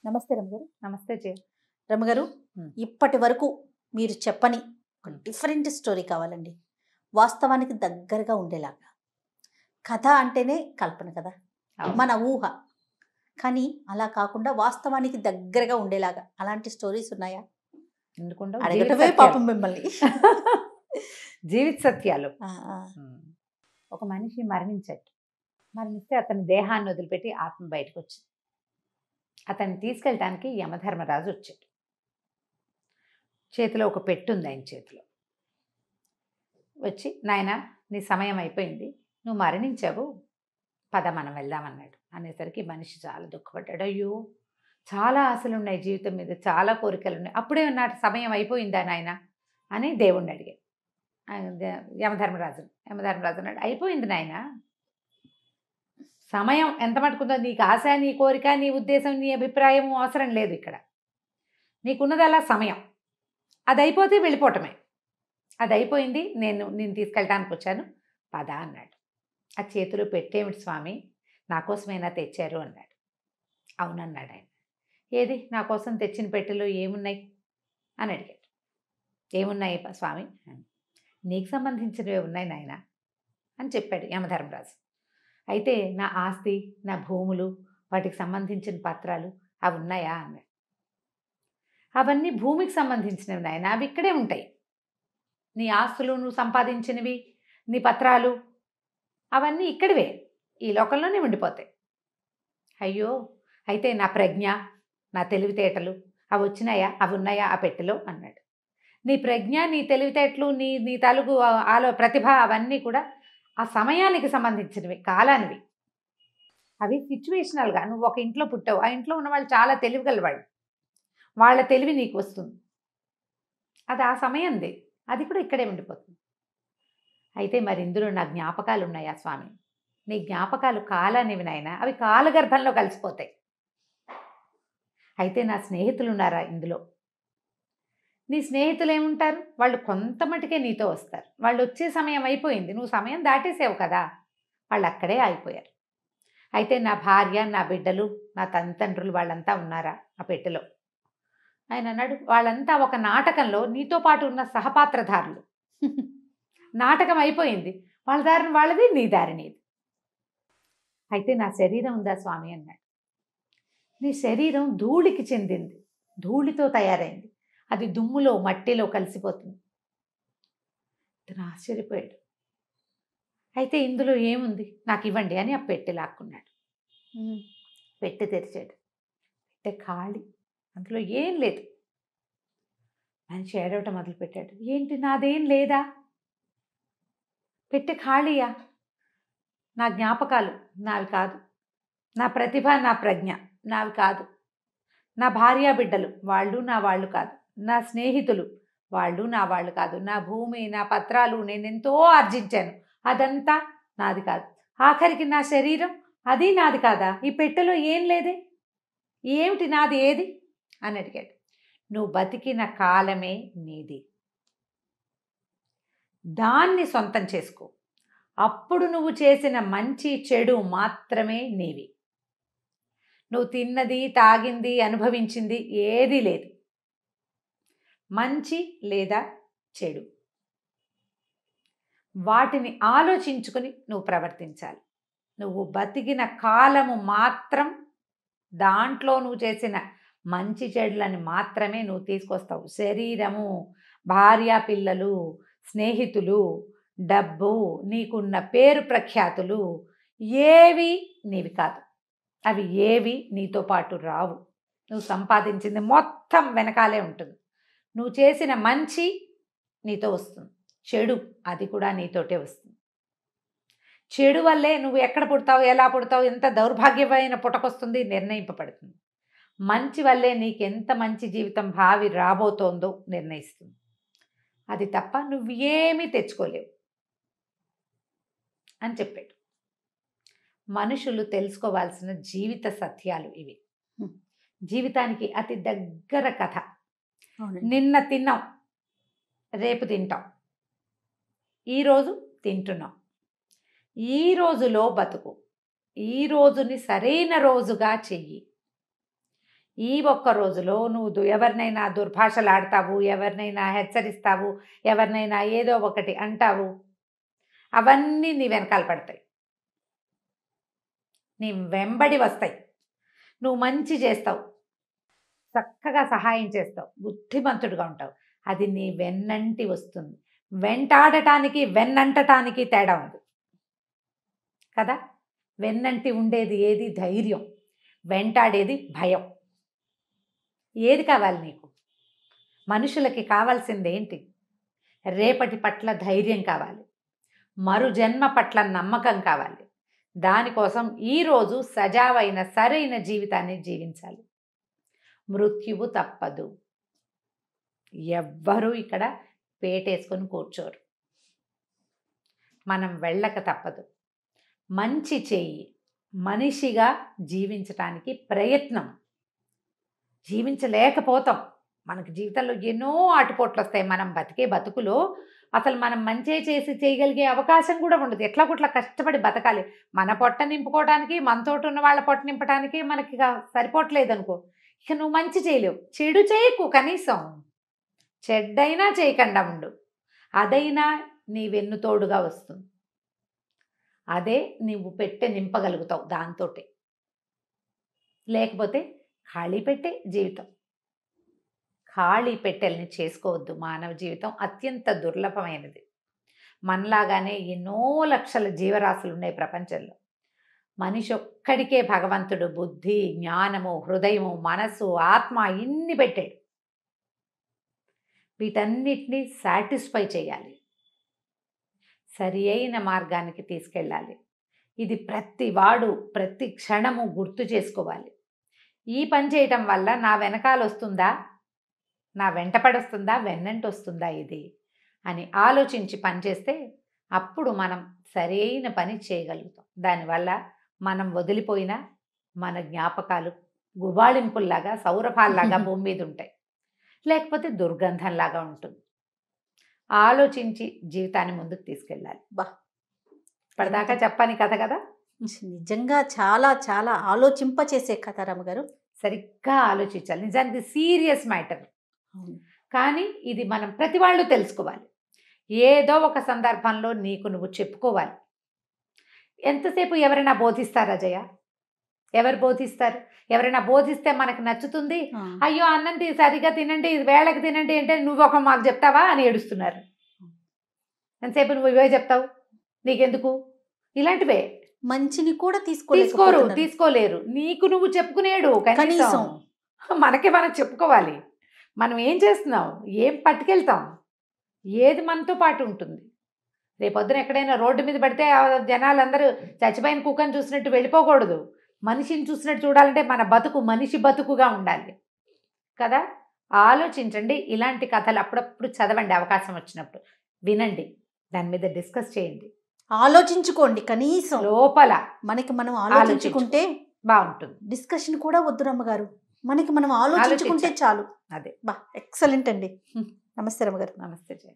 నమస్తే రమగారు. నమస్తే జయ. రమగారు, ఇప్పటి వరకు మీరు చెప్పని ఒక డిఫరెంట్ స్టోరీ కావాలండి. వాస్తవానికి దగ్గరగా ఉండేలాగా. కథ అంటేనే కల్పన కదా, మన ఊహ. కానీ అలా కాకుండా వాస్తవానికి దగ్గరగా ఉండేలాగా అలాంటి స్టోరీస్ ఉన్నాయా? అడగటమే పాపం మిమ్మల్ని. జీవిత సత్యాలు. ఒక మనిషి మరణిస్తే అతని దేహాన్ని వదిలిపెట్టి ఆత్మ బయటకు వచ్చింది. అతన్ని తీసుకెళ్ళటానికి యమధర్మరాజు వచ్చాడు. చేతిలో ఒక పెట్టు ఉంది ఆయన చేతిలో. వచ్చి, నాయన నీ సమయం అయిపోయింది, నువ్వు మరణించావు, పద మనం వెళ్దామన్నాడు. అనేసరికి మనిషి చాలా దుఃఖపడ్డాడు. అయ్యో, చాలా ఆశలు ఉన్నాయి జీవితం మీద, చాలా కోరికలు ఉన్నాయి, అప్పుడే నా సమయం అయిపోయిందా నాయన అని దేవుణ్ణి అడిగాడు. యమధర్మరాజు అన్నాడు, అయిపోయింది నాయన, సమయం ఎంత మటుకుందో, నీకు ఆశ, నీ కోరిక, నీ ఉద్దేశం, నీ అభిప్రాయం అవసరం లేదు. ఇక్కడ నీకున్నది అలా సమయం, అది అయిపోతే వెళ్ళిపోవటమే. అది అయిపోయింది, నేను తీసుకెళ్ళటానికి వచ్చాను, పద అన్నాడు. ఆ చేతిలో పెట్టేమిటి స్వామి, నా కోసమైనా తెచ్చారు అన్నాడు. అవునన్నాడు ఆయన. ఏది నా కోసం తెచ్చిన పెట్టెలో ఏమున్నాయి అని అడిగాడు. ఏమున్నాయి స్వామి? నీకు సంబంధించినవి ఉన్నాయి నాయన అని చెప్పాడు యమధర్మరాజు. అయితే నా ఆస్తి, నా భూములు, వాటికి సంబంధించిన పత్రాలు అవి ఉన్నాయా అన్నాడు. అవన్నీ భూమికి సంబంధించినవి నాయన, అవి ఇక్కడే ఉంటాయి. నీ ఆస్తులు, నువ్వు సంపాదించినవి, నీ పత్రాలు అవన్నీ ఇక్కడివే, ఈ లోకంలోనే ఉండిపోతాయి. అయ్యో, అయితే నా ప్రజ్ఞ, నా తెలివితేటలు అవి ఉన్నాయా ఆ పెట్టెలో అన్నాడు. నీ ప్రజ్ఞ, నీ తెలివితేటలు, నీ తలుగు ప్రతిభ అవన్నీ కూడా ఆ సమయానికి సంబంధించినవి, కాలానివి. అవి సిచ్యువేషనల్గా. నువ్వు ఒక ఇంట్లో పుట్టావు, ఆ ఇంట్లో ఉన్న వాళ్ళు చాలా తెలివిగలవాళ్ళు, వాళ్ళ తెలివి నీకు వస్తుంది, అది ఆ సమయంది, అది కూడా ఇక్కడే ఉండిపోతుంది. అయితే మరి ఇందులో నా జ్ఞాపకాలు ఉన్నాయా స్వామి? నీ జ్ఞాపకాలు కాలానివి నాయన, అవి కాలగర్భంలో కలిసిపోతాయి. అయితే నా స్నేహితులు ఉన్నారా ఇందులో? నీ స్నేహితులు ఏముంటారు, వాళ్ళు కొంత మటుకే నీతో వస్తారు, వాళ్ళు వచ్చే సమయం అయిపోయింది, నువ్వు సమయం దాటేసావు కదా, వాళ్ళు అక్కడే ఆగిపోయారు. అయితే నా భార్య, నా బిడ్డలు, నా తండ్రులు వాళ్ళంతా ఉన్నారా ఆ పెట్టెలో? ఆయన అన్నాడు, వాళ్ళంతా ఒక నాటకంలో నీతో పాటు ఉన్న సహపాత్రధారులు. నాటకం అయిపోయింది, వాళ్ళ దారిని వాళ్ళది, నీ దారి నీది. అయితే నా శరీరం ఉందా స్వామి అన్నాడు. నీ శరీరం ధూళికి చెందింది, ధూళితో తయారైంది, అది దుమ్ములో మట్టిలో కలిసిపోతుంది. అతను ఆశ్చర్యపోయాడు. అయితే ఇందులో ఏముంది, నాకు ఇవ్వండి అని ఆ పెట్టె లాక్కున్నాడు. పెట్టె తెరిచాడు. పెట్టె ఖాళీ, అందులో ఏం లేదు. మనిషి ఏడవటం మొదలుపెట్టాడు. ఏంటి, నాదేం లేదా? పెట్టె ఖాళీయా? నా జ్ఞాపకాలు నావి కాదు, నా ప్రతిభ, నా ప్రజ్ఞ నావి కాదు, నా భార్యా బిడ్డలు వాళ్ళు నా వాళ్ళు కాదు, నా స్నేహితులు వాళ్ళు నా వాళ్ళు కాదు, నా భూమి, నా పత్రాలు, నేనెంతో ఆర్జించాను, అదంతా నాది కాదు, ఆఖరికి నా శరీరం అది నాది కాదా? ఈ పెట్టెలో ఏం లేదే, ఏమిటి నాది, ఏది అని అడిగాడు. నువ్వు బతికిన కాలమే నీది, దాన్ని సొంతం చేసుకో, అప్పుడు నువ్వు చేసిన మంచి చెడు మాత్రమే నీవి. నువ్వు తిన్నది, తాగింది, అనుభవించింది ఏదీ లేదు, మంచి లేదా చెడు, వాటిని ఆలోచించుకొని నువ్వు ప్రవర్తించాలి. నువ్వు బతికిన కాలము మాత్రం దాంట్లో నువ్వు చేసిన మంచి చెడులని మాత్రమే నువ్వు తీసుకొస్తావు. శరీరము, భార్య పిల్లలు, స్నేహితులు, డబ్బు, నీకున్న పేరు ప్రఖ్యాతులు ఏవి నీవి కాదు, అవి ఏవి నీతో పాటు రావు. నువ్వు సంపాదించింది మొత్తం వెనకాలే ఉంటుంది. నువ్వు చేసిన మంచి నీతో వస్తుంది, చెడు అది కూడా నీతోటే వస్తుంది. చెడు వల్లే నువ్వు ఎక్కడ పుడతావు, ఎలా పుడతావు, ఎంత దౌర్భాగ్యమైన పుటకొస్తుంది నిర్ణయింపబడుతుంది. మంచి వల్లే నీకెంత మంచి జీవితం భావి రాబోతోందో నిర్ణయిస్తుంది. అది తప్ప నువ్వు ఏమీ తెచ్చుకోలేవు అని చెప్పాడు. మనుషులు తెలుసుకోవాల్సిన జీవిత సత్యాలు ఇవి. జీవితానికి అతి దగ్గర కథ. నిన్న తిన్నాం, రేపు తింటాం, ఈరోజు తింటున్నాం, ఈ రోజులో బతుకు, ఈ రోజుని సరైన రోజుగా చెయ్యి, ఈ ఒక్క రోజులో నువ్వు ఎవరినైనా దుర్భాషలాడతావు, ఎవరినైనా హెచ్చరిస్తావు, ఎవరినైనా ఏదో ఒకటి అంటావు, అవన్నీ నీ వెనకాల పడతాయి, నీ వెంబడి వస్తాయి. నువ్వు మంచి చేస్తావు, చక్కగా సహాయం చేస్తావు, బుద్ధిమంతుడుగా ఉంటావు, అది నీ వెన్నంటి వస్తుంది. వెంటాడటానికి వెన్నంటటానికి తేడా ఉంది కదా. వెన్నంటి ఉండేది ఏది? ధైర్యం. వెంటాడేది భయం. ఏది కావాలి నీకు? మనుషులకి కావాల్సింది ఏంటి? రేపటి పట్ల ధైర్యం కావాలి, మరు జన్మ పట్ల నమ్మకం కావాలి. దానికోసం ఈరోజు సజావైన సరైన జీవితాన్ని జీవించాలి. మృత్యువు తప్పదు. ఎవ్వరూ ఇక్కడ పేటేసుకొని కూర్చోరు. మనం వెళ్ళక తప్పదు. మంచి చేయి, మనిషిగా జీవించటానికి ప్రయత్నం. జీవించలేకపోతాం. మనకి జీవితంలో ఎన్నో ఆటుపోట్లు వస్తాయి. మనం బతికే బతుకులో అసలు మనం మంచి చేసి చేయగలిగే అవకాశం కూడా ఉండదు. ఎట్లా కొట్లా కష్టపడి బతకాలి. మన పొట్ట నింపుకోవడానికి, మనతోటి ఉన్న వాళ్ళ పొట్ట నింపడానికి మనకి సరిపోవట్లేదు అనుకో, ఇక నువ్వు మంచి చేయలేవు. చెడు చేయకు, కనీసం చెడ్డైనా చేయకుండా ఉండు. అదైనా నీ వెన్నుతోడుగా వస్తుంది. అదే నువ్వు పెట్టె నింపగలుగుతావు దాంతోటే. లేకపోతే ఖాళీ పెట్టే జీవితం. ఖాళీ పెట్టెల్ని చేసుకోవద్దు. మానవ జీవితం అత్యంత దుర్లభమైనది. మనలాగానే ఎన్నో లక్షల జీవరాశులు ఉన్నాయి ప్రపంచంలో. మనిషి ఒక్కడికే భగవంతుడు బుద్ధి, జ్ఞానము, హృదయము, మనసు, ఆత్మ ఇన్ని పెట్టాడు. వీటన్నిటినీ సాటిస్ఫై చేయాలి, సరి అయిన మార్గానికి తీసుకెళ్ళాలి. ఇది ప్రతి వాడు ప్రతి క్షణము గుర్తు చేసుకోవాలి. ఈ పని చేయటం వల్ల నా వెనకాల వస్తుందా, నా వెంటపడొస్తుందా, వెన్నంటి వస్తుందా ఇది అని ఆలోచించి పనిచేస్తే అప్పుడు మనం సరైన పని చేయగలుగుతాం. దానివల్ల మనం వదిలిపోయిన మన జ్ఞాపకాలు గుబాళింపుల్లాగా, సౌరభాల్లాగా భూమి మీద ఉంటాయి. లేకపోతే దుర్గంధంలాగా ఉంటుంది. ఆలోచించి జీవితాన్ని ముందుకు తీసుకెళ్ళాలి. ఇప్పటిదాకా చెప్పని కథ కదా. నిజంగా చాలా చాలా ఆలోచింపచేసే కథ రమ్మగారు. సరిగ్గా ఆలోచించాలి. నిజానికి సీరియస్ మ్యాటర్. కానీ ఇది మనం ప్రతి వాళ్ళు తెలుసుకోవాలి. ఏదో ఒక సందర్భంలో నీకు నువ్వు చెప్పుకోవాలి. ఎంతసేపు ఎవరైనా బోధిస్తారా జయ? ఎవరు బోధిస్తారు? ఎవరైనా బోధిస్తే మనకు నచ్చుతుంది. అయ్యో అన్నం సరిగా తినండి, వేళకి తినండి అంటే నువ్వు ఒక మాకు చెప్తావా అని ఏడుస్తున్నారు. ఎంతసేపు నువ్వు ఇవే చెప్తావు, నీకెందుకు? ఇలాంటివే. మంచిని కూడా తీసుకోలేరు. నీకు నువ్వు చెప్పుకునేడు కనీసం. మనకే మనం చెప్పుకోవాలి. మనం ఏం చేస్తున్నాం, ఏం పట్టుకెళ్తాం, ఏది మనతో పాటు ఉంటుంది. రేపొద్దున ఎక్కడైనా రోడ్డు మీద పడితే జనాలందరూ చచ్చిపోయిన కుక్కని చూసినట్టు వెళ్ళిపోకూడదు. మనిషిని చూసినట్టు చూడాలంటే మన బతుకు మనిషి బతుకుగా ఉండాలి కదా. ఆలోచించండి. ఇలాంటి కథలు అప్పుడప్పుడు చదవండి, అవకాశం వచ్చినప్పుడు వినండి, దాని మీద డిస్కస్ చేయండి, ఆలోచించుకోండి. కనీసం లోపల మనకి మనం ఆలోచించుకుంటే బాగుంటుంది. డిస్కషన్ కూడా వద్దు రమ్మగారు, మనకి మనం ఆలోచించుకుంటే చాలు. అదే ఎక్సలెంట్ అండి. నమస్తే రమ్మగారు. నమస్తే జయ.